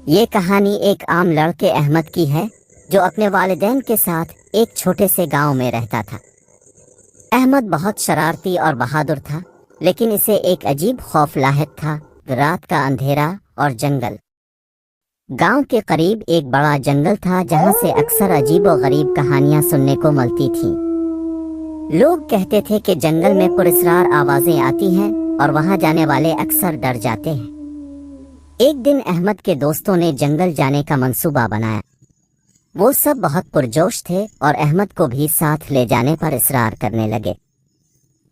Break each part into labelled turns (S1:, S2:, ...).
S1: یہ کہانی ایک عام لڑکے احمد کی ہے جو اپنے والدین کے ساتھ ایک چھوٹے سے گاؤں میں رہتا تھا۔ احمد بہت شرارتی اور بہادر تھا، لیکن اسے ایک عجیب خوف لاحق تھا، رات کا اندھیرا اور جنگل۔ گاؤں کے قریب ایک بڑا جنگل تھا جہاں سے اکثر عجیب و غریب کہانیاں سننے کو ملتی تھیں۔ لوگ کہتے تھے کہ جنگل میں پراسرار آوازیں آتی ہیں اور وہاں جانے والے اکثر ڈر جاتے ہیں۔ ایک دن احمد کے دوستوں نے جنگل جانے کا منصوبہ بنایا۔ وہ سب بہت پرجوش تھے اور احمد کو بھی ساتھ لے جانے پر اصرار کرنے لگے۔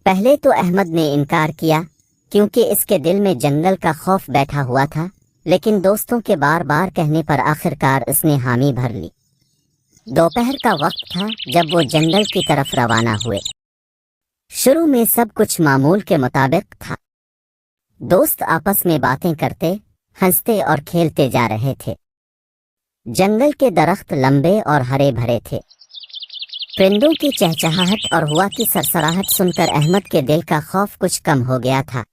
S1: پہلے تو احمد نے انکار کیا کیونکہ اس کے دل میں جنگل کا خوف بیٹھا ہوا تھا، لیکن دوستوں کے بار بار کہنے پر آخرکار اس نے حامی بھر لی۔ دوپہر کا وقت تھا جب وہ جنگل کی طرف روانہ ہوئے۔ شروع میں سب کچھ معمول کے مطابق تھا۔ دوست آپس میں باتیں کرتے، ہنستے اور کھیلتے جا رہے تھے۔ جنگل کے درخت لمبے اور ہرے بھرے تھے۔ پرندوں کی چہچہاہٹ اور ہوا کی سرسراہٹ سن کر احمد کے دل کا خوف کچھ کم ہو گیا تھا،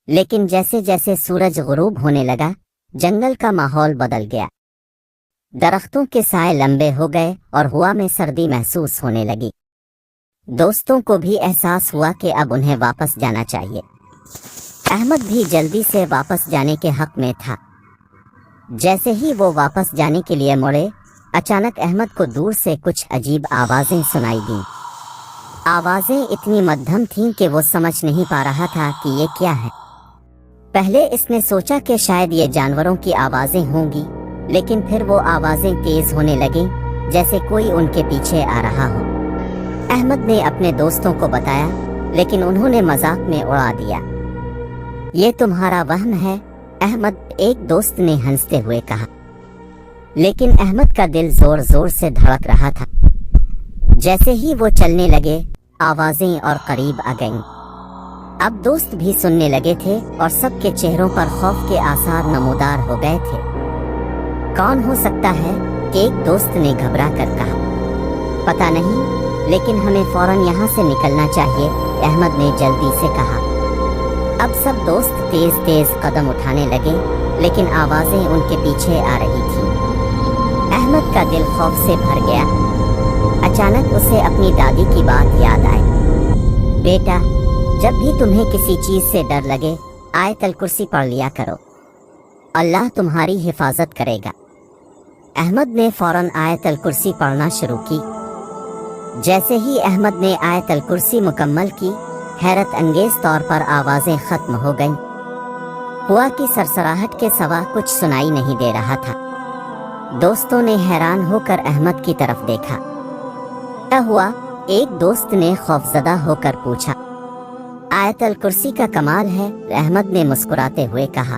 S1: لیکن جیسے جیسے سورج غروب ہونے لگا، جنگل کا ماحول بدل گیا۔ درختوں کے سائے لمبے ہو گئے اور ہوا میں سردی محسوس ہونے لگی۔ دوستوں کو بھی احساس ہوا کہ اب انہیں واپس جانا چاہیے۔ احمد بھی جلدی سے واپس جانے کے حق میں تھا۔ جیسے ہی وہ واپس جانے کے لیے مڑے، اچانک احمد کو دور سے کچھ عجیب آوازیں سنائی دیں۔ آوازیں اتنی مدھم تھیں کہ وہ سمجھ نہیں پا رہا تھا کہ یہ کیا ہے۔ پہلے اس نے سوچا کہ شاید یہ جانوروں کی آوازیں ہوں گی، لیکن پھر وہ آوازیں تیز ہونے لگیں جیسے کوئی ان کے پیچھے آ رہا ہو۔ احمد نے اپنے دوستوں کو بتایا، لیکن انہوں نے مذاق میں اڑا دیا۔ یہ تمہارا وہم ہے، احمد، ایک دوست نے ہنستے ہوئے کہا۔ لیکن احمد کا دل زور زور سے دھڑک رہا تھا۔ جیسے ہی وہ چلنے لگے، آوازیں اور قریب آ گئیں۔ اب دوست بھی سننے لگے تھے اور سب کے چہروں پر خوف کے آثار نمودار ہو گئے تھے۔ کون ہو سکتا ہے؟ کہ ایک دوست نے گھبرا کر کہا۔ پتہ نہیں، لیکن ہمیں فوراً یہاں سے نکلنا چاہیے، احمد نے جلدی سے کہا۔ اب سب دوست تیز تیز قدم اٹھانے لگے، لیکن آوازیں ان کے پیچھے آ رہی تھیں۔ احمد کا دل خوف سے بھر گیا۔ اچانک اسے اپنی دادی کی بات یاد آئی۔ بیٹا، جب بھی تمہیں کسی چیز سے ڈر لگے، آیت الکرسی پڑھ لیا کرو، اللہ تمہاری حفاظت کرے گا۔ احمد نے فوراً آیت الکرسی پڑھنا شروع کی۔ جیسے ہی احمد نے آیت الکرسی مکمل کی، حیرت انگیز طور پر آوازیں ختم ہو گئیں۔ ہوا کی سرسراہٹ کے سوا کچھ سنائی نہیں دے رہا تھا۔ دوستوں نے حیران ہو کر احمد کی طرف دیکھا۔ کیا ہوا؟ ایک دوست نے خوفزدہ ہو کر پوچھا۔ آیت الکرسی کا کمال ہے، احمد نے مسکراتے ہوئے کہا۔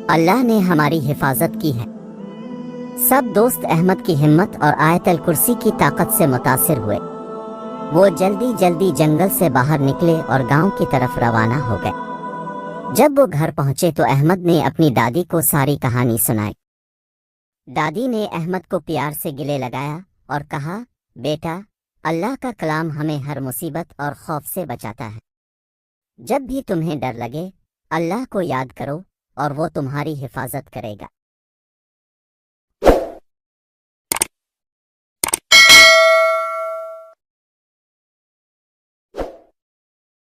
S1: اللہ نے ہماری حفاظت کی ہے۔ سب دوست احمد کی ہمت اور آیت الکرسی کی طاقت سے متاثر ہوئے۔ وہ جلدی جلدی جنگل سے باہر نکلے اور گاؤں کی طرف روانہ ہو گئے۔ جب وہ گھر پہنچے تو احمد نے اپنی دادی کو ساری کہانی سنائی۔ دادی نے احمد کو پیار سے گلے لگایا اور کہا، بیٹا، اللہ کا کلام ہمیں ہر مصیبت اور خوف سے بچاتا ہے۔ جب بھی تمہیں ڈر لگے، اللہ کو یاد کرو اور وہ تمہاری حفاظت کرے گا۔